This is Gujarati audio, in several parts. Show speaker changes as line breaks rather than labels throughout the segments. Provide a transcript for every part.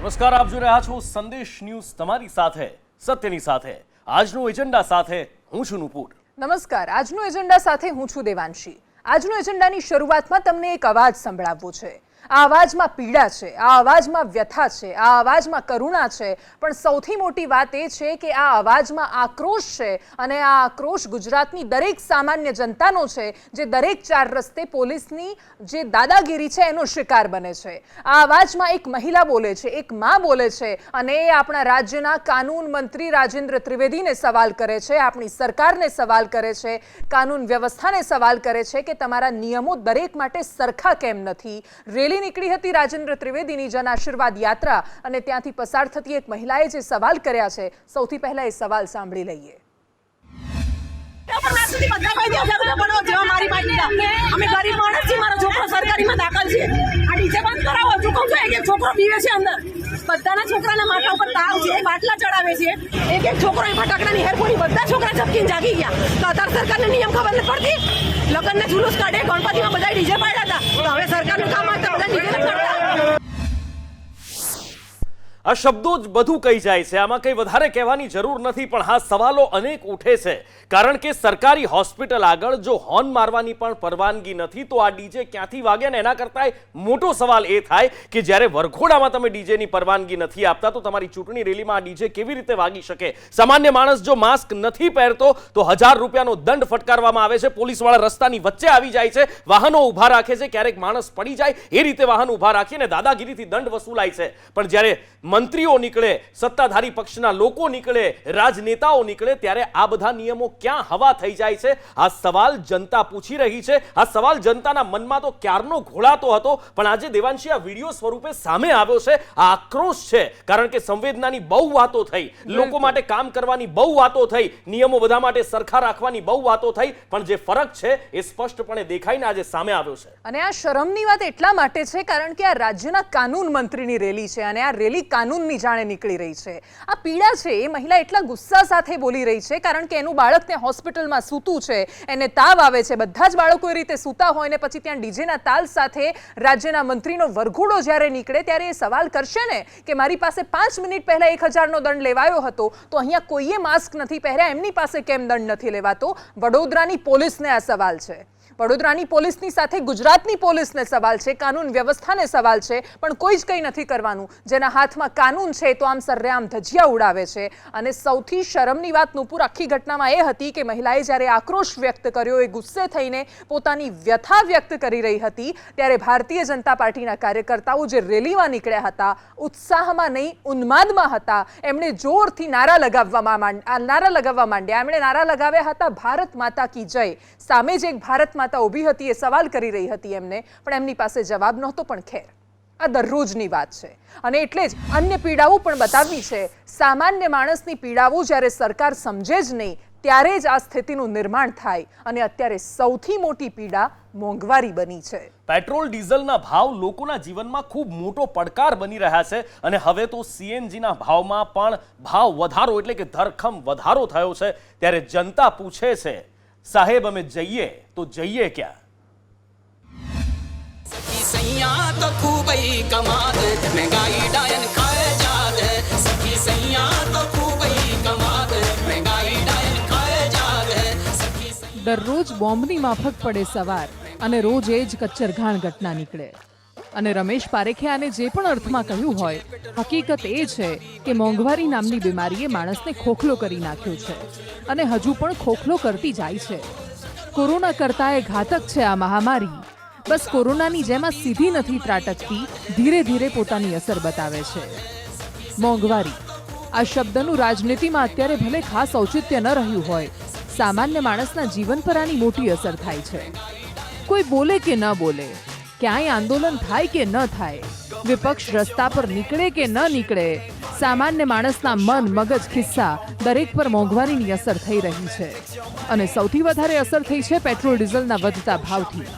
નમસ્કાર, આપ જોઈ રહ્યા છો સંદેશ ન્યૂઝ, તમારી સાથે સત્યની સાથે। આજનો એજન્ડા સાથે હું છું નુપુર।
નમસ્કાર, આજનો એજન્ડા સાથે હું છું દેવાંશી। આજનો એજન્ડાની શરૂઆતમાં તમને એક અવાજ સંભળાવવો છે। આ અવાજમાં પીડા છે, આ અવાજમાં વ્યથા છે, આ અવાજમાં કરુણા છે, પણ સૌથી મોટી વાત એ છે કે આ અવાજમાં આક્રોશ છે અને આ આક્રોશ ગુજરાતની દરેક સામાન્ય જનતાનો છે, જે દરેક ચાર રસ્તે પોલીસની જે દાદાગીરી છે એનો શિકાર બને છે। આ અવાજમાં એક મહિલા બોલે છે, એક માં બોલે છે અને એ આપણા રાજ્યના કાનૂન મંત્રી રાજેન્દ્ર ત્રિવેદીને સવાલ કરે છે, આપણી સરકારને સવાલ કરે છે, કાનૂન વ્યવસ્થાને સવાલ કરે છે કે તમારા નિયમો દરેક માટે સરખા કેમ નથી। રેલી નીકળી હતી રાજેન્દ્ર ત્રિવેદીની જન આશીર્વાદ યાત્રા અને ત્યાંથી પસાર થતી એક મહિલાએ જે સવાલ કર્યા છે, સૌથી પહેલા એ સવાલ સાંભળી લઈએ।
અમે ગરીબ માણસ છીએ, મારો છોકરો સરકારીમાં દાખલ છે, આ ડીજે બંધ કરાવો। હજુ કહું છું, એક છોકરો પીવે છે અંદર, બધાના છોકરાના માથા ઉપર તાવ છે, બાટલા ચડાવે છે, એક છોકરો ફટાકડાની હેરફોડી, બધા છોકરા ઝપકીને જાગી ગયા। તો અત્યારે સરકારને નિયમ ખબર નથી પડતી। લગ્નને જુલુસ કાઢે, ગણપતિમાં બધા ડીજે પાડ્યા હતા, તો હવે સરકારનું કામ હતા બધા ડીજે કરતા।
આ શબ્દો જ બધું કહી જાય છે, આમાં કંઈ વધારે કહેવાની જરૂર નથી, પણ હા સવાલો અનેક ઉઠે છે, કારણ કે સરકારી હોસ્પિટલ આગળ જો હોર્ન મારવાની પણ પરવાનગી નથી તો આ ડીજે ક્યાંથી વાગે ને એના કરતાં મોટો સવાલ એ થાય કે જ્યારે વરઘોડામાં તમે ડીજેની પરવાનગી નથી આપતા તો તમારી ચૂંટણી રેલીમાં આ ડીજે કેવી રીતે વાગી શકે। સામાન્ય માણસ જો માસ્ક નથી પહેરતો તો 1000 રૂપિયાનો દંડ ફટકારવામાં આવે છે, પોલીસવાળા રસ્તાની વચ્ચે આવી જાય છે, વાહનો ઊભા રાખે છે, ક્યારેક માણસ પડી જાય એ રીતે વાહન ઊભા રાખીને દાદાગીરીથી દંડ વસૂલાય છે। પણ જ્યારે મંત્રીઓ નીકળે, સત્તાધારી પક્ષના લોકો નીકળે, રાજનેતાઓ નીકળે ત્યારે આ બધા નિયમો ક્યાં હવા થઈ જાય છે? આ સવાલ જનતા પૂછી રહી છે, આ સવાલ જનતાના મનમાં તો ક્યારનો ઘોળાતો હતો, પણ આજે દેવાંશી આ વિડીયો સ્વરૂપે સામે આવ્યો છે। આ આક્રોશ છે, કારણ કે સંવેદનાની બહુ વાતો થઈ, લોકો માટે કામ કરવાની બહુ વાતો થઈ, નિયમો બધા માટે સરખા રાખવાની બહુ વાતો થઈ, પણ જે ફરક છે એ સ્પષ્ટપણે દેખાઈને આજે સામે આવ્યો છે।
અને આ શરમની વાત એટલા માટે છે કારણ કે આ રાજ્યના કાનૂન મંત્રીની રેલી છે અને આ રેલી કાનૂનની જાણે નીકળી રહી છે। આ પીડા છે એ મહિલા એટલા ગુસ્સા સાથે બોલી રહી છે કારણ કે એનું બાળક ત્યાં હોસ્પિટલમાં સૂતું છે, એને તાવ આવે છે, બધા જ બાળકો એ રીતે સૂતા હોય ને પછી ત્યાં ડીજેના તાલ સાથે રાજ્યના મંત્રીનો વરઘોડો જ્યારે નીકળે ત્યારે એ સવાલ કરશે ને કે મારી પાસે 5 મિનિટ પહેલા 1000નો દંડ લેવાયો હતો તો અહીંયા કોઈએ માસ્ક નથી પહેર્યા, એમની પાસે કેમ દંડ નથી લેવાતો? વડોદરાની પોલીસને આ સવાલ છે, વડોદરાની પોલીસની સાથે ગુજરાતની પોલીસને સવાલ છે, કાનૂન વ્યવસ્થાને સવાલ છે, પણ કોઈ જ કંઈ નથી કરવાનું। જેના હાથમાં કાનૂન છે તો આમ સરેઆમ ધજિયા ઉડાવે છે। અને સૌથી શરમની વાત નુપુર આખી ઘટનામાં એ હતી કે મહિલાએ જ્યારે આક્રોશ વ્યક્ત કર્યો, એ ગુસ્સે થઈને પોતાની વ્યથા વ્યક્ત કરી રહી હતી, ત્યારે ભારતીય જનતા પાર્ટીના કાર્યકર્તાઓ જે રેલીમાં નીકળ્યા હતા, ઉત્સાહમાં નહીં ઉન્માદમાં હતા, એમણે જોરથી નારા લગાવવા માંડ્યા। એમણે નારા લગાવ્યા હતા ભારત માતા કી જય। સામે જ એક ભારત માતા ઊભી હતી, એ સવાલ કરી રહી હતી એમને, પણ એમની પાસે જવાબ નહોતો। પણ ખેર, આ દરરોજની વાત છે અને એટલે જ અન્ય પીડાઓ પણ બતાવવી છે। સામાન્ય માણસની પીડાઓ જ્યારે સરકાર સમજે જ નહીં ત્યારે જ આ સ્થિતિનું નિર્માણ થાય અને અત્યારે સૌથી મોટી પીડા મોંઘવારી બની છે।
પેટ્રોલ ડીઝલના ભાવ લોકોના જીવનમાં ખૂબ મોટો પડકાર બની રહ્યા છે અને હવે તો સીએનજીના ભાવમાં પણ ભાવ વધારો એટલે કે ધરખમ વધારો થયો છે। ત્યારે જનતા પૂછે છે, સાહેબ અમે જઈએ તો જઈએ ક્યાં?
सैया तो खूब ही कमाल महंगाई डायन खाए जात सखी सैया तो खूब ही कमाल महंगाई डायन खाए जात।
દરરોજ બોમ્બની માફક પડે સવાર અને રોજ એ જ કચ્ચરઘાણ ઘટના નીકળે। અને રમેશ પારેખે આને જે પણ અર્થમાં કહ્યું હોય, હકીકત એ છે કે મોંઘવારી નામની બીમારીએ માણસને ખોખલો કરી નાખ્યો છે અને હજુ પણ ખોખલો કરતી જાય છે। કોરોના કરતાં એ ઘાતક છે આ મહામારી। બસ કોરોનાની જેમ આ સીધી નથી ત્રાટકતી, ધીરે ધીરે પોતાની અસર બતાવે છે। મોંઘવારી આ શબ્દનું રાજનીતિમાં અત્યારે ભલે ખાસ ઔચિત્ય ન રહ્યું હોય, સામાન્ય માણસના જીવન પર આની મોટી અસર થાય છે। કોઈ બોલે કે ન બોલે, ક્યાંય આંદોલન થાય કે ન થાય, વિપક્ષ રસ્તા પર નીકળે કે ન નીકળે, સામાન્ય માણસના મન, મગજ, ખિસ્સા દરેક પર મોંઘવારીની અસર થઈ રહી છે। અને સૌથી વધારે અસર થઈ છે પેટ્રોલ ડીઝલના વધતા ભાવથી।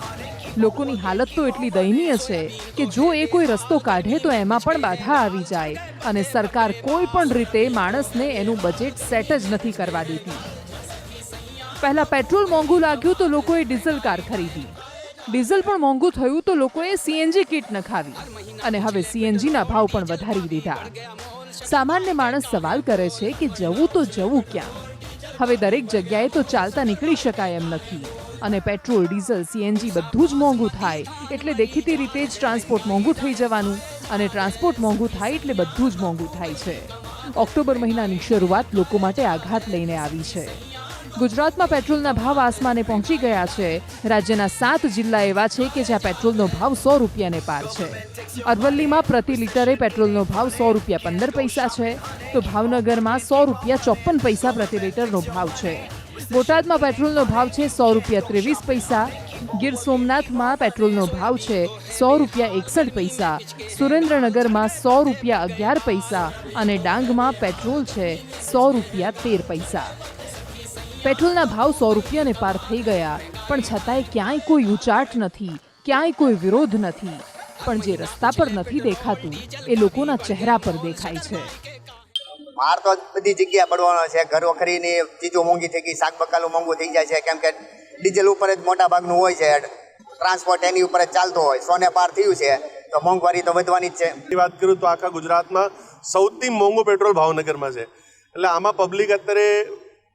લોકોની હાલત તો એટલી દયનીય છે કે જો એ કોઈ રસ્તો કાઢે તો એમાં પણ બાધા આવી જાય અને સરકાર કોઈ પણ રીતે માણસને એનું બજેટ સેટ જ નથી કરવા દેતી। પહેલા પેટ્રોલ મોંઘું લાગ્યું તો લોકોએ ડીઝલ કાર ખરીદી, ડીઝલ પણ મોંઘું થયું તો લોકોએ સીએનજી કીટ નખાવી અને હવે સીએનજીના ભાવ પણ વધારી દીધા। સામાન્ય માણસ સવાલ કરે છે કે જવું તો જવું ક્યાં? હવે દરેક જગ્યાએ તો ચાલતા નીકળી શકાય એમ નથી અને પેટ્રોલ, ડીઝલ, સીએનજી બધું જ મોંઘું થાય એટલે દેખીતી રીતે જ ટ્રાન્સપોર્ટ મોંઘું થઈ જવાનું અને ટ્રાન્સપોર્ટ મોંઘું થાય એટલે બધું જ મોંઘું થાય છે। ઓક્ટોબર મહિનાની શરૂઆત લોકો માટે આઘાત લઈને આવી છે। ગુજરાતમાં પેટ્રોલના ભાવ આસમાને પહોંચી ગયા છે। રાજ્યના 7 જિલ્લા એવા છે કે જ્યાં પેટ્રોલનો ભાવ 100 રૂપિયાને પાર છે। અરવલ્લીમાં પ્રતિ લીટરે પેટ્રોલનો ભાવ 100 રૂપિયા 15 પૈસા છે તો ભાવનગરમાં 100 રૂપિયા 54 પૈસા પ્રતિ લીટરનો ભાવ છે। બોટાદમાં પેટ્રોલનો ભાવ છે 100 રૂપિયા 23 પૈસા। ગીર સોમનાથમાં પેટ્રોલનો ભાવ છે 100 રૂપિયા 61 પૈસા। સુરેન્દ્રનગરમાં 100 રૂપિયા 11 પૈસા અને ડાંગમાં પેટ્રોલ છે 100 રૂપિયા 13 પૈસા। પેટ્રોલના ભાવ 100 રૂપિયાને પાર થઈ ગયા પણ છતાંય ક્યાંય કોઈ ઉચાટ નથી, ક્યાંય કોઈ વિરોધ નથી, પણ જે રસ્તા પર નથી દેખાતું એ લોકોના ચહેરા પર દેખાય છે।
માર તો બધી જગ્યાએ પડવાનો છે। ઘર વખરીની ચીજો મોંઘી થઈ ગઈ, શાક બકાલું મોંઘું થઈ જાય છે કેમ કે ડીઝલ ઉપર જ મોટા ભાગનું હોય છે, ટ્રાન્સપોર્ટ એની ઉપર જ ચાલતો હોય, 100 ને પાર થયું છે તો મોંઘવારી તો વધવાની જ છે।
વાત કરું તો આખા ગુજરાતમાં સૌથી મોંઘું પેટ્રોલ ભાવનગરમાં છે એટલે આમાં પબ્લિક અત્યારે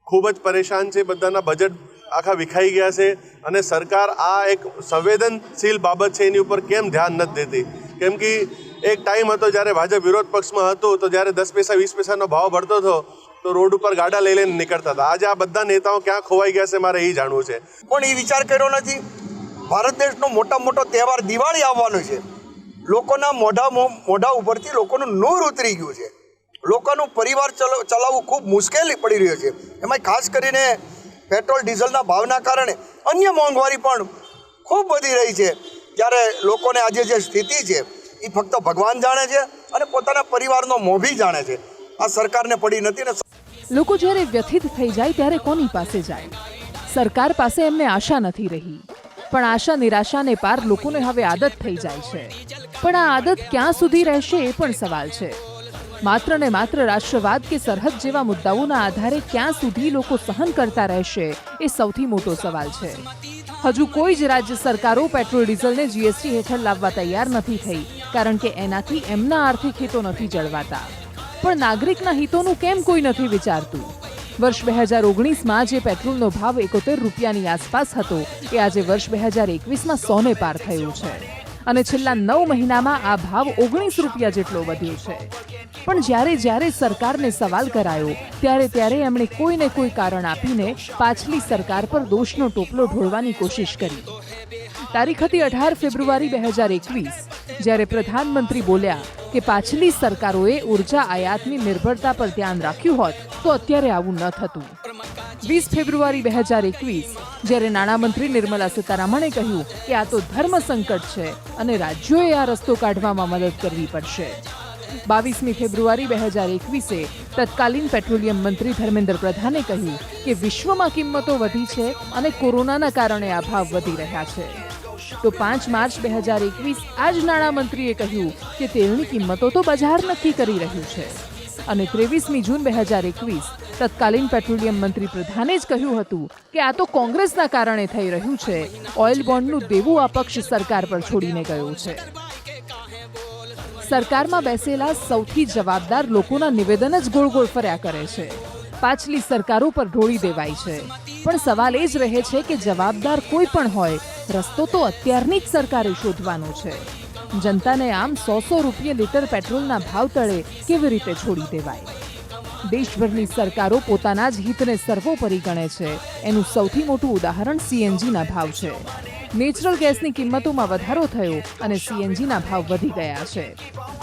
ખૂબ જ પરેશાન છે। બધાના બજેટ આખા વિખાઈ ગયા છે અને સરકાર આ એક સંવેદનશીલ બાબત છે એની ઉપર કેમ ધ્યાન નથી દેતી? કેમ કે એક ટાઈમ હતો જ્યારે ભાજપ વિરોધ પક્ષમાં હતું તો જ્યારે 10 પૈસા 20 પૈસાનો ભાવ ભરતો હતો તો રોડ ઉપર ગાડા લઈ લઈને નીકળતા હતા। આજે આ બધા નેતાઓ ક્યાં ખોવાઈ ગયા છે મારે એ જાણવું છે।
પણ એ વિચાર કર્યો નથી। ભારત દેશનો મોટો તહેવાર દિવાળી આવવાનો છે। લોકોના મોઢા ઉપરથી લોકોનું નૂર ઉતરી ગયું છે। લોકોનું પરિવાર ચલાવવું ખૂબ મુશ્કેલી પડી રહ્યો છે। એમાં ખાસ કરીને પેટ્રોલ ડીઝલના ભાવના કારણે અન્ય મોંઘવારી પણ ખૂબ વધી રહી છે। ત્યારે લોકોને આજે જે સ્થિતિ છે એ ફક્ત ભગવાન જાણે છે અને પોતાના પરિવારનો મોભી જાણે છે। આ સરકારને પડી નથી ને।
લોકો જ્યારે વ્યથિત થઈ જાય ત્યારે કોની પાસે જાય? સરકાર પાસે એમને આશા નથી રહી પણ આશા નિરાશાને પાર લોકોને હવે આદત થઈ જાય છે। પણ આ આદત ક્યાં સુધી રહેશે એ પણ સવાલ છે। માત્ર ને માત્ર રાષ્ટ્રવાદ કે સરહદ જેવા મુદ્દાઓના આધારે ક્યાં સુધી લોકો સહન કરતા રહેશે એ સૌથી મોટો સવાલ છે। હજુ કોઈ જ રાજ્ય સરકારો પેટ્રોલ ડીઝલને જીએસટી હેઠળ લાવવા તૈયાર નથી થઈ કારણ કે એનાથી એમના આર્થિક હિતો નથી જળવાતા। પણ નાગરિકના હિતોનું કેમ કોઈ નથી વિચારતું? વર્ષ 2019માં જે પેટ્રોલનો ભાવ 71 રૂપિયાની આસપાસ હતો એ આજે વર્ષ 2021માં 100 ને પાર થયો છે અને છેલ્લા 9 મહિનામાં આ ભાવ 19 રૂપિયા જેટલો વધ્યો છે। પણ જ્યારે સરકારને સવાલ કરાયો ત્યારે એમણે કોઈને કોઈ કારણ આપીને પાછલી સરકાર પર દોષનો ટોપલો ઢોળવાની કોશિશ કરી। તારીખ હતી 18 ફેબ્રુઆરી 2021 જ્યારે પ્રધાનમંત્રી બોલ્યા કે પાછલી સરકારોએ ઉર્જા આયાતની નિર્ભરતા પર ધ્યાન રાખ્યું હોત તો અત્યારે આવું ન થતું। 20 ફેબ્રુઆરી 2021 જ્યારે નાણામંત્રી નિર્મલા સીતારામણે કહ્યું કે આ તો ધર્મ સંકટ છે અને રાજ્યોએ આ રસ્તો કાઢવામાં મદદ કરવી પડશે। 22મી ફેબ્રુઆરી 2021 તત્કાલીન પેટ્રોલિયમ મંત્રી ધર્મેન્દ્ર પ્રધાને કહ્યું કે વિશ્વમાં કિંમતો વધી છે અને કોરોનાના કારણે આ ભાવ વધી રહ્યા છે। તો 5 માર્ચ 2021 આ જ નાણામંત્રીએ કહ્યું કે તેલની કિંમતો તો બજાર નક્કી કરી રહ્યું છે અને 23મી જૂન 2021 તત્કાલીન પેટ્રોલિયમ મંત્રી પ્રધાને જ કહ્યું હતું કે આ તો કોંગ્રેસના કારણે થઈ રહ્યું છે। ઓઇલ બોન્ડનું દેવું આ પક્ષ સરકાર પર છોડીને ગયો છે। સરકારમાં બેસેલા સૌથી જવાબદાર લોકોના નિવેદન જ ગોળ ફર્યા કરે છે। પાછલી સરકારો પર ઢોળી દેવાય છે પણ સવાલ એ જ રહે છે કે જવાબદાર કોઈ પણ હોય રસ્તો તો અત્યારની જ સરકારે શોધવાનો છે। જનતાને આમ 100 રૂપિયા લીટર પેટ્રોલના ભાવ તળે કેવી રીતે છોડી દેવાય? દેશભરની સરકારો પોતાના જ હિતને સર્વોપરી ગણે છે। એનું સૌથી મોટું ઉદાહરણ સીએનજીના ભાવ છે। નેચરલ ગેસની કિંમતોમાં વધારો થયો અને સીએનજીના ભાવ વધી ગયા છે।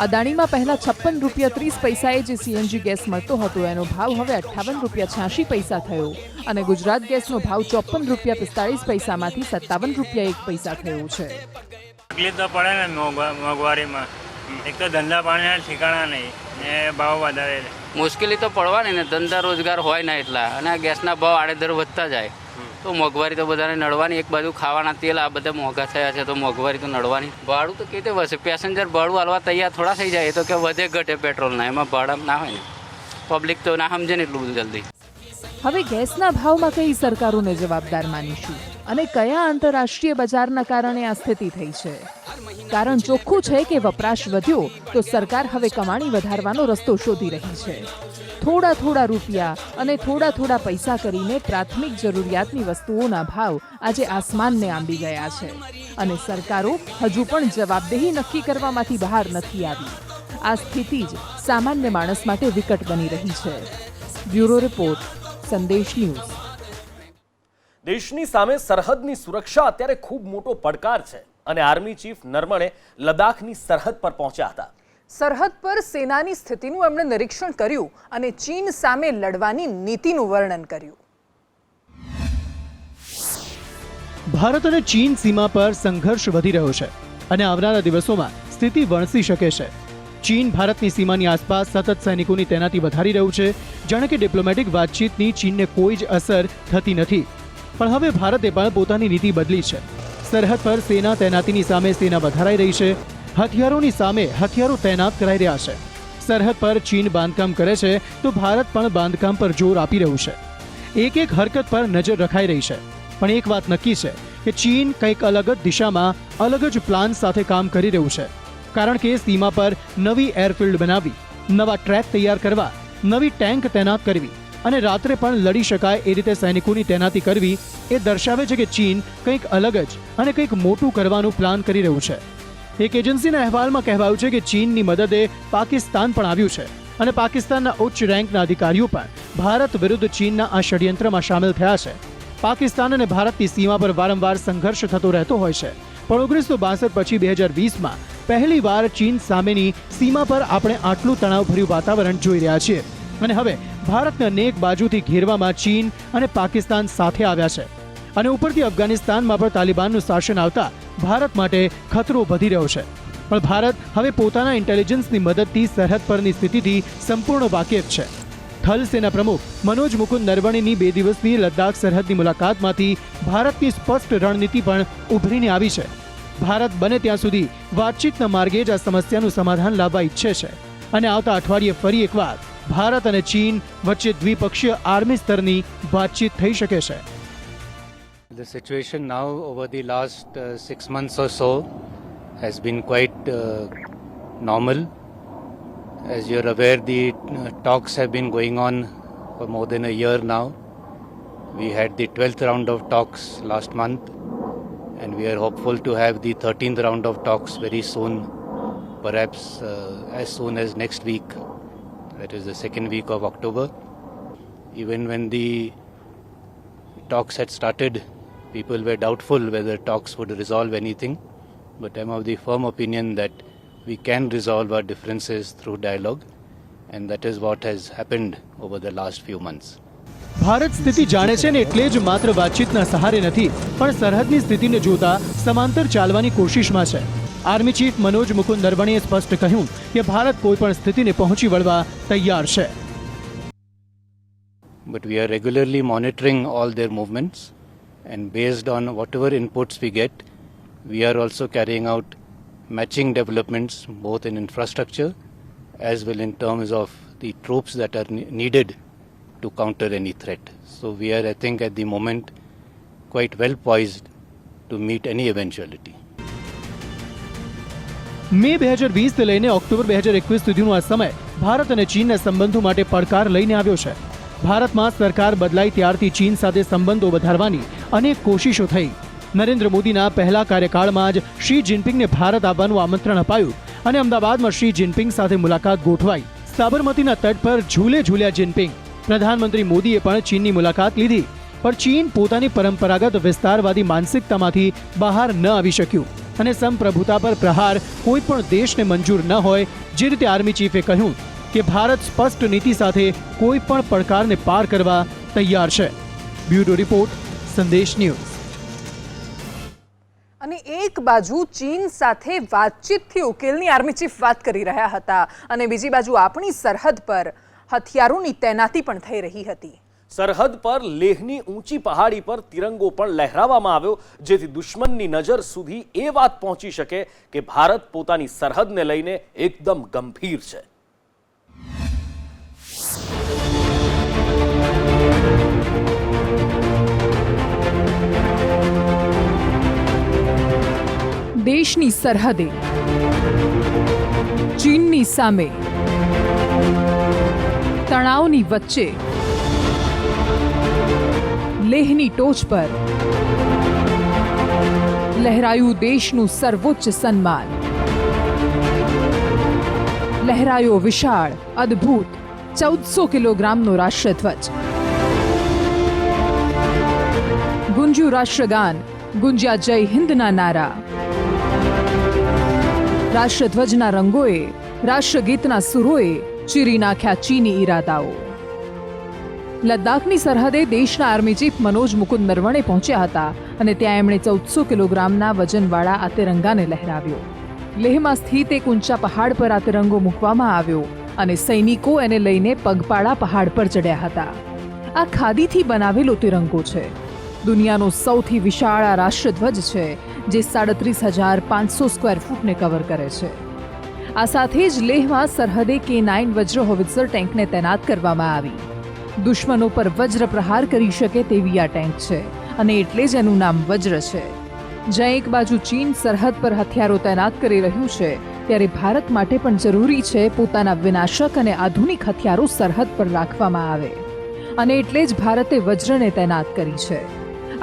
અદાણીમાં પહેલા 56 રૂપિયા 30 પૈસાએ જે સીએનજી ગેસ મળતો હતો એનો ભાવ હવે 58 રૂપિયા 86 પૈસા થયો અને ગુજરાત ગેસનો ભાવ 54 રૂપિયા 45 પૈસામાંથી 57 રૂપિયા 1 પૈસા થયો છે।
તકલીફ તો પડે ને મોંઘવારીમાં। એક તો ધંધા પાણીના ઠેકાણા નહીં ને ભાવ વધારે।
મુશ્કેલી તો પડવાની ને, ધંધા રોજગાર હોય ને એટલા અને આ ગેસના ભાવ આડેધડ વધતા જાય તો મોંઘવારી તો બધાને નડવાની। એક બાજુ ખાવાના તેલ આ બધા મોંઘા થયા છે તો મોંઘવારી તો નડવાની। ભાડું તો કેતે વધશે? પેસેન્જર ભાડું હાલવા તૈયાર થોડા થઈ જાય? એ તો કે વધે ઘટે પેટ્રોલના, એમાં ભાડા ના હોય ને। પબ્લિક તો ના સમજે ને એટલું બધું જલ્દી।
હવે ગેસના ભાવમાં કઈ સરકારોને જવાબદાર માનીશું અને કયા આંતરરાષ્ટ્રીય બજારના કારણે આ સ્થિતિ થઈ છે? કારણ ચોખ્ખું છે કે વપરાશ વધ્યો તો સરકાર હવે કમાણી વધારવાનો રસ્તો શોધી રહી છે. થોડા થોડા રૂપિયા અને થોડા થોડા પૈસા કરીને પ્રાથમિક જરૂરિયાતની વસ્તુઓના ભાવ આજે આસમાનને આંબી ગયા છે અને સરકારો હજુ પણ જવાબદેહી નક્કી કરવામાંથી બહાર નથી આવી. આ સ્થિતિ જ સામાન્ય માણસ માટે વિકટ બની રહી છે. બ્યુરો રિપોર્ટ, સંદેશ ન્યૂઝ.
દેશની સામે સરહદની સુરક્ષા અત્યારે ખૂબ મોટો પડકાર છે અને આર્મી ચીફ નરવણે લદ્દાખની સરહદ પર પહોંચ્યા હતા.
સરહદ પર સેનાની સ્થિતિનું એમણે નિરીક્ષણ કર્યું અને ચીન સામે લડવાની નીતિનું વર્ણન કર્યું.
ભારત અને ચીન સીમા પર સંઘર્ષ વધી રહ્યો છે અને આવનારા દિવસોમાં સ્થિતિ વણસી શકે છે. ચીન ભારતની સીમાની આસપાસ સતત સૈનિકોની તૈનાતી વધારી રહ્યું છે. જાણે કે ડિપ્લોમેટિક વાતચીતની ચીનને કોઈ જ અસર થતી નથી. પણ હવે ભારતે પણ પોતાની નીતિ બદલી છે. સરહદ પર સેના તૈનાતીની સામે સેના વધારાઈ રહી છે. હથિયારોની સામે હથિયારો તૈનાત કરાઈ રહ્યા છે. સરહદ પર ચીન બાંધકામ કરે છે તો ભારત પણ બાંધકામ પર જોર આપી રહ્યું છે. એક એક હરકત પર નજર રખાઈ રહી છે. પણ એક વાત નક્કી છે કે ચીન કંઈક અલગ જ દિશામાં અલગ જ પ્લાન સાથે કામ કરી રહ્યું છે. કારણ કે સીમા પર નવી એરફિલ્ડ બનાવવી, નવા ટ્રેક તૈયાર કરવા, નવી ટેન્ક તૈનાત કરવી અને રાત્રે પણ લડી શકાય એ રીતે સૈનિકોની તૈનાતી કરવી એ દર્શાવે છે કે ચીન કંઈક અલગ જ અને કંઈક મોટું કરવાનું પ્લાન કરી રહ્યું છે. એક એજન્સીના અહેવાલમાં કહેવાયું છે કે ચીનની મદદે પાકિસ્તાન પણ આવ્યું છે અને પાકિસ્તાનના ઉચ્ચ રેન્કના અધિકારીઓ પણ ભારત વિરુદ્ધ ચીનના આ ષડયંત્રમાં સામેલ થયા છે. પાકિસ્તાન અને ભારતની સીમા પર વારંવાર સંઘર્ષ થતો રહેતો હોય છે. પણ 1962 પછી 2020માં પહેલી વાર ચીન સામેની સીમા પર આપણે આટલું તણાવભર્યું વાતાવરણ જોઈ રહ્યા છીએ અને હવે ભારતને અનેક બાજુથી ઘેરવામાં ચીન અને પાકિસ્તાન સાથે આવ્યા છે અને ઉપરથી અફઘાનિસ્તાનમાં પણ તાલિબાનનું શાસન આવતા ભારત માટે ખતરો વધી રહ્યો છે. પણ ભારત હવે પોતાના ઇન્ટેલિજન્સની મદદથી સરહદ પરની સ્થિતિથી સંપૂર્ણ વાકેફ છે. થલ સેના પ્રમુખ મનોજ મુકુંદ નરવણેની 2 દિવસની લદ્દાખ સરહદની મુલાકાતમાંથી ભારતની સ્પષ્ટ રણનીતિ પણ ઉભરીને આવી છે. ભારત બને ત્યાં સુધી વાતચીતના માર્ગે જ આ સમસ્યાનું સમાધાન લાવવા ઈચ્છે છે અને આવતા અઠવાડિયે ફરી એકવાર ભારત અને ચીન વચ્ચે દ્વિપક્ષીય આર્મી સ્તરની વાતચીત થઈ શકે છે.
The situation now over the last 6 months or so has been quite normal. As you're aware, the talks have been going on for more than a year now. We had the 12th round of talks last month and we are hopeful to have the 13th round of talks very soon, perhaps as soon as next week, that is the second week of October. Even when the talks had started, people were doubtful whether talks would resolve anything, but I'm of the firm opinion that we can resolve our differences through dialogue, and that is what has happened over the last few months.
Bharat સ્થિતિ જાણે છે ને એટલે જ માત્ર વાતચીતના સહારે નથી પણ સરહદની સ્થિતિને જોતા સમાંતર ચાલવાની કોશિશમાં છે. આર્મી ચીફ મનોજ મુકુંદ નરવણેએ સ્પષ્ટ કહ્યું કે ભારત કોઈપણ સ્થિતિને પહોંચી વળવા તૈયાર છે.
But we are regularly monitoring all their movements, and based on whatever inputs we get, we are also carrying out matching developments both in infrastructure as well in terms of the troops that are needed to counter any threat. So we are, I think, at the moment quite well poised to meet any eventuality.
મે 2020 થી લઈને ઓક્ટોબર 2021 સુધીનો આ સમય ભારત અને ચીનના સંબંધો માટે પડકાર લઈને આવ્યો છે. ભારતમાં સરકાર બદલાઈ ત્યારથી ચીન સાથે સંબંધો વધારવાની અનેક કોશિશો થઈ. નરેન્દ્ર મોદીના પહેલા કાર્યકાળમાં જ શી જિનપિંગને ભારત આવવાનું આમંત્રણ અપાયું અને અમદાવાદમાં શી જિનપિંગ સાથે મુલાકાત ગોઠવાઈ. સાબરમતીના તટ પર ઝૂલ્યા જિનપિંગ. પ્રધાનમંત્રી મોદીએ પણ ચીનની મુલાકાત લીધી, પણ ચીન પોતાની પરંપરાગત વિસ્તારવાદી માનસિકતામાંથી બહાર ન આવી શક્યું અને સંપ્રભુતા પર પ્રહાર કોઈ પણ દેશને મંજૂર ન હોય. જે રીતે આર્મી ચીફે કહ્યું કે ભારત સ્પષ્ટ નીતિ સાથે કોઈ પણ પડકારને પાર કરવા તૈયાર છે. બ્યુરો રિપોર્ટ, સંદેશ ન્યૂઝ.
અને એક બાજુ ચીન સાથે વાતચીતથી ઉકેલની આર્મી ચીફ વાત કરી રહ્યા હતા અને બીજી બાજુ આપણી સરહદ પર હથિયારોની તૈનાતી પણ થઈ રહી હતી.
સરહદ પર લેહની ઊંચી પહાડી પર તિરંગો પણ લહેરાવવામાં આવ્યો, જેથી દુશ્મનની નજર સુધી એ વાત પહોંચી શકે કે ભારત પોતાની સરહદને લઈને એકદમ ગંભીર છે.
દેશની સરહદે ચીનની સામે તણાવની વચ્ચે લેહની ટોચ પર લહેરાયું દેશનું સર્વોચ્ચ સન્માન, લહેરાયો વિશાળ અદ્ભુત 1400 કિલોગ્રામનો રાષ્ટ્રધ્વજ, ગુંજ્યું રાષ્ટ્રગાન, ગુંજ્યા જય હિન્દના નારા, રાષ્ટ્રધ્વજના રંગોએ, રાષ્ટ્રગીતના સુરોએ ચીરી નાખ્યા ચીની ઈરાદાઓ. લદ્દાખની સરહદે દેશના આર્મી ચીફ મનોજ મુકુંદ નરવણે પહોંચ્યા હતા અને ત્યાં એમણે 1400 કિલોગ્રામના વજનવાળા આ તિરંગાને લહેરાવ્યો. લેહમાં સ્થિત એક ઊંચા પહાડ પર આ તિરંગો મૂકવામાં આવ્યો અને સૈનિકો એને લઈને પગપાળા પહાડ પર ચડ્યા હતા. આ ખાદીથી બનાવેલો તિરંગો છે. દુનિયાનો સૌથી વિશાળ આ રાષ્ટ્રધ્વજ છે, જે 37,500 સ્ક્વેર ફૂટને કવર કરે છે. આ સાથે જ લેહમાં સરહદે K9 વજ્ર હોવિત્ઝર ટેન્કને તૈનાત કરવામાં આવી. દુશ્મનો પર વજ્ર પ્રહાર કરી શકે તેવી આ ટેન્ક છે અને એટલે જ એનું નામ વજ્ર છે. જ્યાં એક બાજુ ચીન સરહદ પર હથિયારો તૈનાત કરી રહ્યું છે, ત્યારે ભારત માટે પણ જરૂરી છે પોતાના વિનાશક અને આધુનિક હથિયારો સરહદ પર રાખવામાં આવે અને એટલે જ ભારતે વજ્રને તૈનાત કરી છે.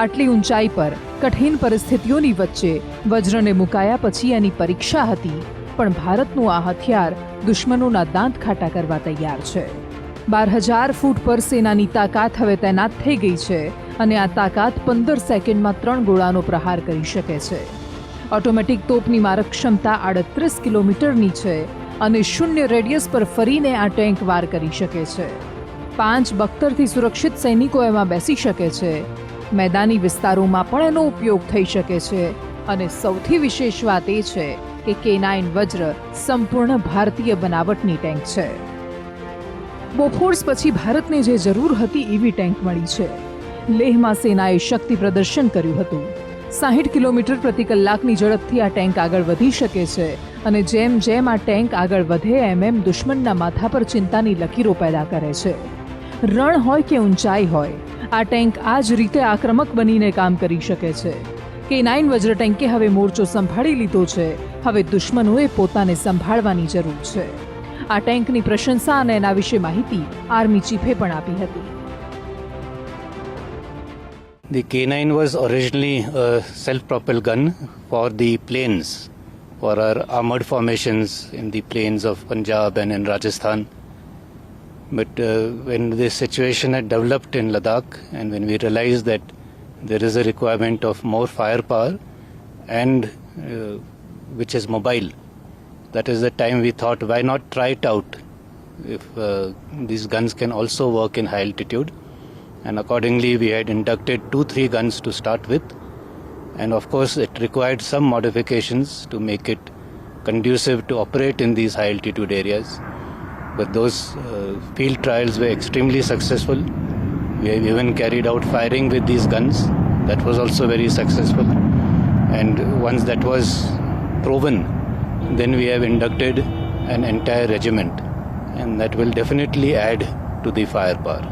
આટલી ઊંચાઈ પર કઠિન પરિસ્થિતિઓની વચ્ચે વજ્રને મુકાયા પછી એની પરીક્ષા હતી, પણ ભારતનું આ હથિયાર દુશ્મનોના દાંત ખાટા કરવા તૈયાર છે. 12,000 ફૂટ પર સેનાની તાકાત હવે તૈનાત થઈ ગઈ છે અને આ તાકાત 15 સેકન્ડમાં 3 ગોળાનો પ્રહાર કરી શકે છે. ઓટોમેટિક તોપની મારક ક્ષમતા 38 કિલોમીટરની છે અને શૂન્ય રેડિયસ પર ફરીને આ ટેન્ક વાર કરી શકે છે. 5 બખ્તરથી સુરક્ષિત સૈનિકો એમાં બેસી શકે છે. મેદાની વિસ્તારોમાં પણ એનો ઉપયોગ થઈ શકે છે અને સૌથી વિશેષ વાત એ છે કે K9 વજ્ર સંપૂર્ણ ભારતીય બનાવટની ટેન્ક છે. બોફોર્સ પછી ભારતને જે જરૂર હતી એવી ટેન્ક મળી છે. લેહમાં સેનાએ શક્તિ પ્રદર્શન કર્યું હતું. 60 કિલોમીટર પ્રતિ કલાકની ઝડપથી આ ટેન્ક આગળ વધી શકે છે અને જેમ જેમ આ ટેન્ક આગળ વધે એમ દુશ્મનના માથા પર ચિંતાની લકીરો પેદા કરે છે. રણ હોય કે ઊંચાઈ હોય, આ ટેન્ક આ જ રીતે આક્રમક બનીને કામ કરી શકે છે. K9 વજ્ર ટેન્કે હવે મોરચો સંભાળી લીધો છે. હવે દુશ્મનોએ પોતાને સંભાળવાની જરૂર છે. આ ટેન્કની પ્રશંસા અને એના વિશે માહિતી આર્મી ચીફે પણ આપી હતી.
The K9 was originally a self-propelled gun for the plains, for our armored formations in the plains of Punjab and in Rajasthan. But when the situation had developed in Ladakh and when we realized that there is a requirement of more firepower and which is mobile, that is the time we thought, why not try it out if these guns can also work in high altitude. And accordingly we had inducted 2-3 guns to start with, and of course it required some modifications to make it conducive to operate in these high altitude areas. But those field trials were extremely successful. We have even carried out firing with these guns. That was also very successful, and once that was proven, then we have inducted an entire regiment, and that will definitely add to the firepower.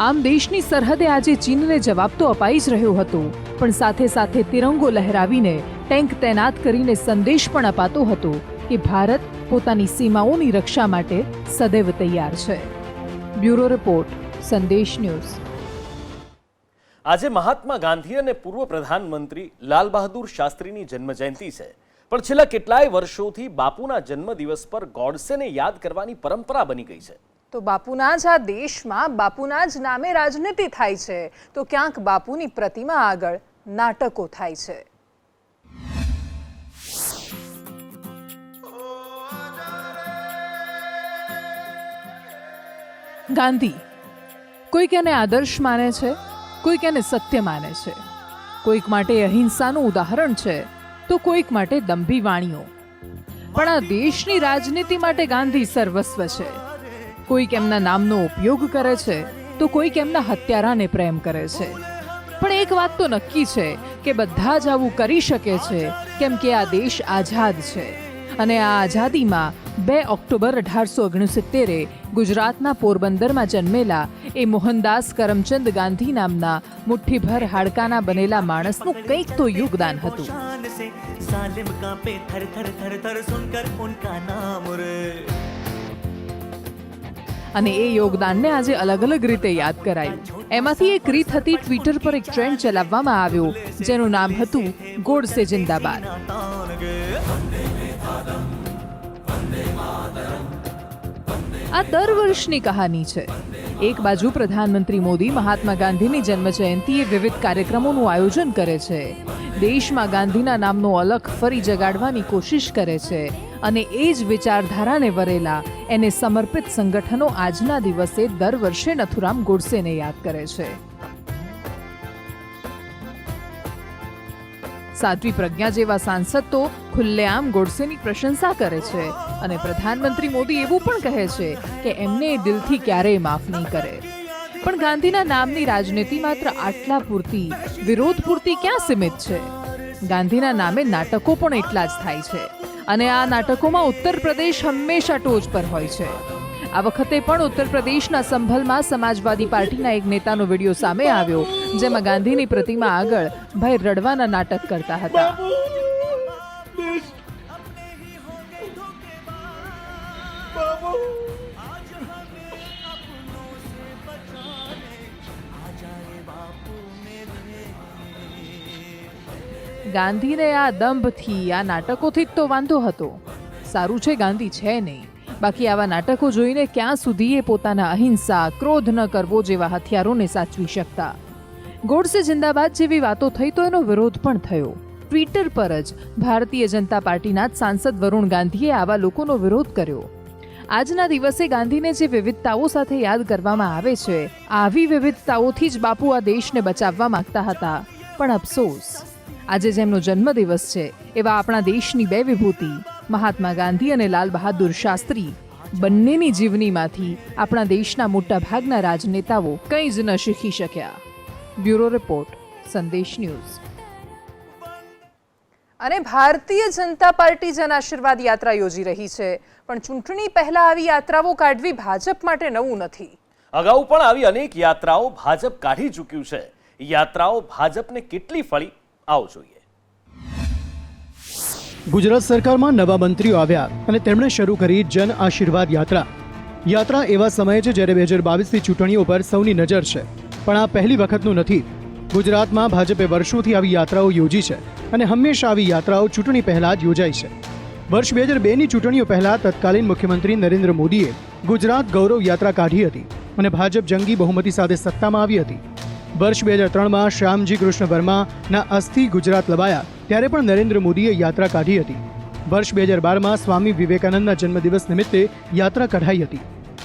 આમ દેશની સરહદે આજે ચીનને જવાબ તો અપાઈ જ રહ્યો હતો, પણ સાથે સાથે તિરંગો લહેરાવીને ટેન્ક તૈનાત કરીને સંદેશ પણ અપાતો હતો કે ભારત પોતાની સીમાઓની રક્ષા માટે સદૈવ તૈયાર છે. બ્યુરો રિપોર્ટ, સંદેશ ન્યૂઝ.
આજે મહાત્મા ગાંધી અને પૂર્વ પ્રધાનમંત્રી લાલ બહાદુર શાસ્ત્રીની જન્મજયંતિ છે, પણ છેલ્લા કેટલાય વર્ષોથી બાપુના જન્મદિવસ પર ગોડસેને યાદ કરવાની પરંપરા બની ગઈ છે.
તો બાપુના જ આ દેશમાં બાપુના જ નામે રાજનીતિ થાય છે, તો ક્યાંક બાપુની પ્રતિમા આગળ નાટકો થાય છે. ગાંધી કોઈક એને આદર્શ માને છે, કોઈક એને સત્ય માને છે, કોઈક માટે અહિંસાનું ઉદાહરણ છે, તો કોઈક માટે દંભી વાણીઓ. પણ આ દેશની રાજનીતિ માટે ગાંધી સર્વસ્વ છે. કોઈક એમના નામનો ઉપયોગ કરે છે, તો કોઈક એમના હત્યારાને પ્રેમ કરે છે. પણ એક વાત તો નક્કી છે કે બધા જ આવું કરી શકે છે, કેમ કે આ દેશ આઝાદ છે. અને આ આઝાદીમાં 2 ઓક્ટોબર 1869 ગુજરાતના પોરબંદરમાં જન્મેલા એ મોહનદાસ કરમચંદ ગાંધી નામના મુઠ્ઠીભર હાડકાના બનેલા માણસનું કંઈક તો યોગદાન હતું. અને એ યોગદાનને આજે અલગ અલગ રીતે યાદ કરાયું. એમાંથી એક રીત હતી ટ્વિટર પર એક ટ્રેન્ડ ચલાવવામાં આવ્યો જેનું નામ હતું ગોડસે જિંદાબાદ. આ દર વર્ષની કહાની છે. એક બાજુ પ્રધાનમંત્રી મોદી મહાત્મા ગાંધીની જન્મજયંતિએ વિવિધ કાર્યક્રમોનું આયોજન કરે છે, દેશમાં ગાંધીના નામનો અલખ ફરી જગાડવાની કોશિશ કરે છે અને એ જ વિચારધારાને વરેલા એને સમર્પિત સંગઠનો આજના દિવસે દર વર્ષે નથુરામ ગોડસેને યાદ કરે છે. સાધ્વી પ્રજ્ઞા જેવા સાંસદ તો ખુલ્લેઆમ ગોડસેની પ્રશંસા કરે છે અને પ્રધાનમંત્રી મોદી એવું પણ કહે છે કે એમને એ દિલથી ક્યારેય માફ નહીં કરે. પણ ગાંધીના નામની રાજનીતિ માત્ર આટલા પૂરતી, વિરોધ પૂરતી ક્યાં સીમિત છે? ગાંધીના નામે નાટકો પણ એટલા જ થાય છે અને આ નાટકોમાં ઉત્તર પ્રદેશ હંમેશા ટોચ પર હોય છે. આ વખતે પણ ઉત્તર પ્રદેશના સંભલમાં સમાજવાદી પાર્ટીના એક નેતાનો વિડીયો સામે આવ્યો જેમાં ગાંધીની પ્રતિમા આગળ ભાઈ રડવાના નાટક કરતા હતા. ગાંધીને આ દંભથી, આ નાટકોથી જ તો વાંધો હતો. સારું છે ગાંધી છે નહીં, બાકી આવા નાટકો જોઈને ક્યાં સુધી એ પોતાના અહિંસા, ક્રોધ ન કરવો જેવા હથિયારોને સાચવી શકતા. ગોડસે જિંદાબાદ જેવી વાતો થઈ તો એનો વિરોધ પણ થયો. ટ્વિટર પર જ ભારતીય જનતા પાર્ટીના જ સાંસદ વરુણ ગાંધીએ આવા લોકોનો વિરોધ કર્યો. આજના દિવસે ગાંધીને જે વિવિધતાઓ સાથે યાદ કરવામાં આવે છે, આવી વિવિધતાઓથી જ બાપુ આ દેશને બચાવવા માંગતા હતા. પણ અફસોસ, આજે જેમનો જન્મદિવસ છે એવા આપણા દેશની બે વિભૂતિ મહાત્મા ગાંધી અને લાલ બહાદુર શાસ્ત્રી બંનેની જીવનીમાંથી આપણા દેશના મોટા ભાગના રાજનેતાઓ કંઈ જ ન શીખી શક્યા. બ્યુરો રિપોર્ટ, સંદેશ ન્યૂઝ. અને ભારતીય જનતા પાર્ટી જન આશીર્વાદ યાત્રા યોજી રહી છે, પણ ચૂંટણી પહેલા આવી યાત્રાઓ કાઢવી ભાજપ માટે નવું નથી.
અગાઉ પણ આવી અનેક યાત્રાઓ ભાજપ કાઢી ચૂક્યું છે. યાત્રાઓ ભાજપને કેટલી ફળી, આવો જોઈએ.
ગુજરાત સરકારમાં નવા મંત્રીઓ આવ્યા અને તેમણે શરૂ કરી જન આશીર્વાદ યાત્રા. યાત્રા એવા સમયે છે જ્યારે 2022ની ચૂંટણીઓ પર સૌની નજર છે, પણ આ પહેલી વખતનું નથી. ગુજરાતમાં ભાજપે વર્ષોથી આવી યાત્રાઓ યોજી છે અને હંમેશા આવી યાત્રાઓ ચૂંટણી પહેલા જ યોજાઈ છે. વર્ષ 2002ની ચૂંટણીઓ પહેલા તત્કાલીન મુખ્યમંત્રી નરેન્દ્ર મોદીએ ગુજરાત ગૌરવ યાત્રા કાઢી હતી અને ભાજપ જંગી બહુમતી સાથે સત્તામાં આવી હતી. વર્ષ 2003માં શ્યામજી કૃષ્ણ વર્માના અસ્થિ ગુજરાત લવાયા ત્યારે પણ નરેન્દ્ર મોદીએ યાત્રા કાઢી હતી. વર્ષ 2012માં સ્વામી વિવેકાનંદના જન્મદિવસ નિમિત્તે યાત્રા કઢાઈ હતી.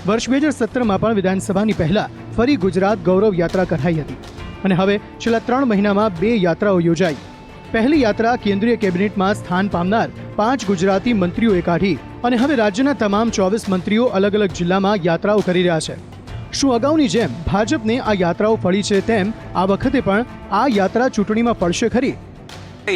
વર્ષ 2017માં પણ વિધાનસભાની પહેલા ફરી ગુજરાત ગૌરવ યાત્રા કઢાઈ હતી અને હવે છેલ્લા 3 મહિનામાં 2 યાત્રાઓ યોજાઈ. પહેલી યાત્રા કેન્દ્રીય કેબિનેટમાં સ્થાન પામનાર 5 ગુજરાતી મંત્રીઓએ કાઢી અને હવે રાજ્યના તમામ 24 મંત્રીઓ અલગ અલગ જિલ્લામાં યાત્રાઓ કરી રહ્યા છે. શું અગાઉની જેમ ભાજપને આ યાત્રાઓ ફળી છે તેમ આ વખતે પણ આ યાત્રા ચૂંટણીમાં ફળશે ખરી?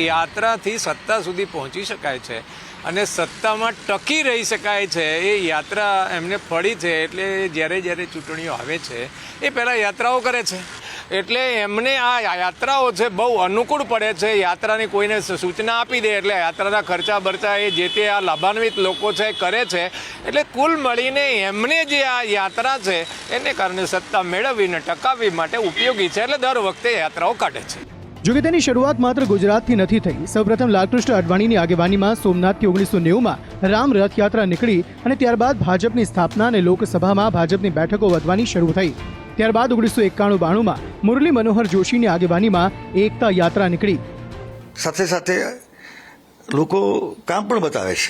યાત્રાથી સત્તા સુધી પહોંચી શકાય છે અને સત્તામાં ટકી રહી શકાય છે. એ યાત્રા એમને ફળી છે એટલે જ્યારે જ્યારે ચૂંટણીઓ આવે છે એ પહેલાં યાત્રાઓ કરે છે એટલે એમને આ યાત્રાઓ છે બહુ અનુકૂળ પડે છે. યાત્રાની કોઈને સૂચના આપી દે એટલે યાત્રાના ખર્ચા બરચા એ જે તે આ લાભાન્વિત લોકો છે કરે છે. એટલે કુલ મળીને એમને જે આ યાત્રા છે એને કારણે સત્તા મેળવીને ટકાવવી માટે ઉપયોગી છે એટલે દર વખતે યાત્રાઓ કાઢે છે.
જોકે તેની શરૂઆત માત્ર ગુજરાતથી નથી થઈ. સૌપ્રથમ લાલકૃષ્ણ અડવાણીની આગેવાનીમાં સોમનાથથી 1990માં રામ રથયાત્રા નીકળી અને ત્યારબાદ ભાજપની સ્થાપના અને લોકસભામાં ભાજપની બેઠકો વધવાની શરૂ થઈ. ત્યારબાદ 1991-92માં મુરલી મનોહર જોશીની આગેવાનીમાં એકતા યાત્રા નીકળી.
સાથે સાથે લોકો કામ પણ બતાવે છે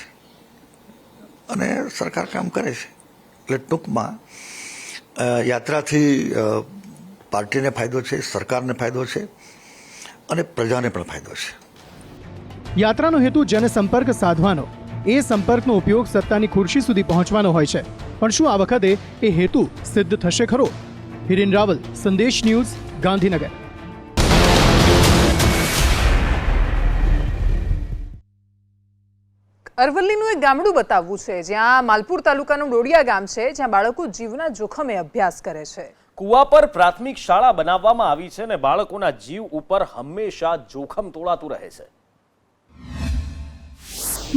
અને સરકાર કામ કરે છે. એટલે ટૂંકમાં યાત્રાથી પાર્ટીને ફાયદો છે, સરકારને ફાયદો છે અને પ્રજાને પણ ફાયદો છે.
યાત્રાનો હેતુ જનસંપર્ક સાધવાનો, એ સંપર્કનો ઉપયોગ સત્તાની ખુરશી સુધી પહોંચવાનો હોય છે. પણ શું આ વખતે એ હેતુ સિદ્ધ થશે ખરો? હિરેન રાવલ, સંદેશ ન્યૂઝ, ગાંધીનગર.
અરવલ્લીનું એક ગામડું બતાવવું છે જ્યાં માલપુર તાલુકાનું ડોડિયા ગામ છે જ્યાં બાળકો જીવના જોખમે અભ્યાસ કરે છે.
કુવા પર પ્રાથમિક શાળા બનાવવામાં આવી છે અને બાળકોના જીવ ઉપર હંમેશા જોખમ તોળાતું રહે છે.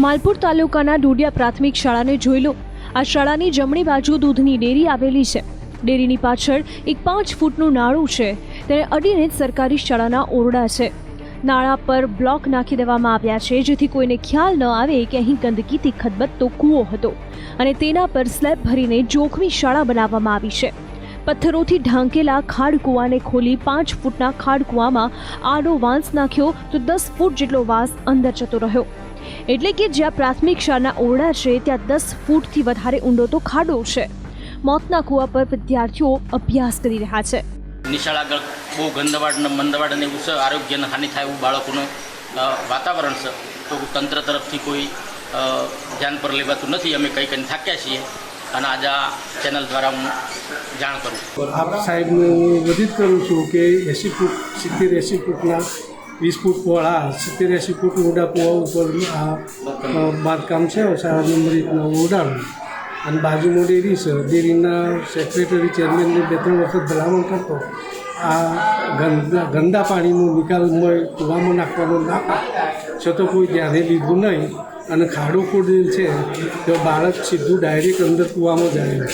માલપુર તાલુકાના ડોડિયા પ્રાથમિક શાળાને જોઈ લો. આ શાળાની જમણી બાજુ દૂધની ડેરી આવેલી છે. ડેરીની પાછળ એક 5 ફૂટનું નાળું છે. તેને અડીને જ સરકારી શાળાના ઓરડા છે. નાળા પર બ્લોક નાખી દેવામાં આવ્યા છે જેથી કોઈને ખ્યાલ ન આવે કે અહીં ગંદકીથી ખદબદતો કૂવો હતો અને તેના પર સ્લેબ ભરીને જોખમી શાળા બનાવવામાં આવી છે. પથ્થરોથી ઢાંકેલા ખાડ કૂવાને ખોલી 5 ફૂટના ખાડ કૂવામાં આડો વાંસ નાખ્યો તો 10 ફૂટ જેટલો વાંસ અંદર જતો રહ્યો. એટલે કે જ્યાં પ્રાથમિક શાળાના ઓરડા છે ત્યાં 10 ફૂટથી વધારે ઊંડો તો ખાડો છે. મોતના કૂવા પર વિદ્યાર્થીઓ અભ્યાસ કરી રહ્યા છે.
નિશાળ આગળ બહુ મંદવાડ અને એવું છે, આરોગ્યને હાનિ થાય એવું બાળકોનું વાતાવરણ છે. તો તંત્ર તરફથી કોઈ ધ્યાન પર લેવાતું નથી. અમે કંઈ થાક્યા છીએ અને આજે આ ચેનલ દ્વારા હું જાણ કરું.
આપ સાહેબને હું વિનંતી કરું છું કે 80 ફૂટ 70-80 ફૂટના 20 ફૂટ પહોળા 70-80 ફૂટ ઊંડા કૂવા ઉપર આ બાંધકામ છે શાળા નંબર 1ના ઓરડાનું અને બાજુમાં ડેરી છે. ડેરીના સેક્રેટરી ચેરમેનને 2-3 વખત ભલામણ કરતો આ ગંદા પાણીનો નિકાલ કૂવામાં નાખવાનો ના છતાં કોઈ ધ્યાને લીધું નહીં અને ખાડો ખોદેલ છે તો બાળક સીધું ડાયરેક્ટ અંદર કૂવામાં જાય.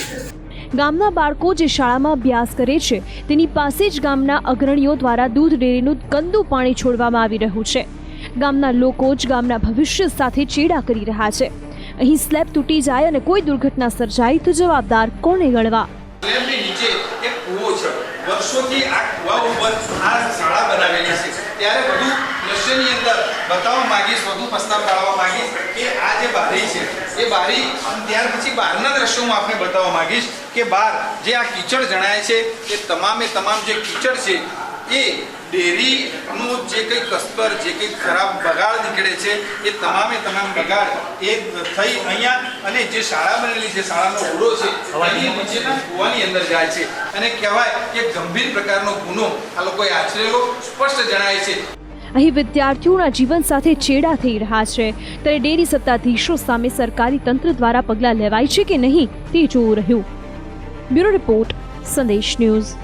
ગામના બાળકો જે શાળામાં અભ્યાસ કરે છે તેની પાસે જ ગામના અગ્રણીઓ દ્વારા દૂધ ડેરીનું ગંદુ પાણી છોડવામાં આવી રહ્યું છે. ગામના લોકો જ ગામના ભવિષ્ય સાથે ચેડા કરી રહ્યા છે. અહીં સ્લેબ તૂટી જાય અને કોઈ દુર્ઘટના સર્જાય તો જવાબદાર કોને ગણવા?
સ્લેબની નીચે એક કૂવો છે. વર્ષોથી આ કૂવા ઉપર આ શાળા બનાવેલી છે. ત્યારે વધુ દ્રશ્યની અંદર બતાવવા માંગીશ, વધુ પ્રસ્તાવ પાડવા માંગીશ કે આ જે બારી છે એ બારી ત્યાર પછી બહારના દ્રશ્યો હું આપને બતાવવા માંગીશ કે બહાર જે આ કીચડ જણાય છે એ તમામ જે કીચડ છે એ ડેરીનું જે કંઈ કસ્તર જે કંઈ ખરાબ બગાડ નીકળે છે એ તમામ બગાડ એ થઈ અહીંયા અને જે શાળા બનેલી છે શાળાનો ઓરડો છે એની નીચેના કૂવાની અંદર જાય છે અને કહેવાય કે ગંભીર પ્રકારનો ગુનો આ લોકોએ આચરેલો સ્પષ્ટ જણાય છે.
અહીં વિદ્યાર્થીઓના જીવન સાથે ચેડા થઈ રહ્યા છે ત્યારે ડેરી સત્તાધીશો સામે સરકારી તંત્ર દ્વારા પગલાં લેવાય છે કે નહીં તે જોવું રહ્યું. બ્યુરો રિપોર્ટ, સંદેશ ન્યૂઝ.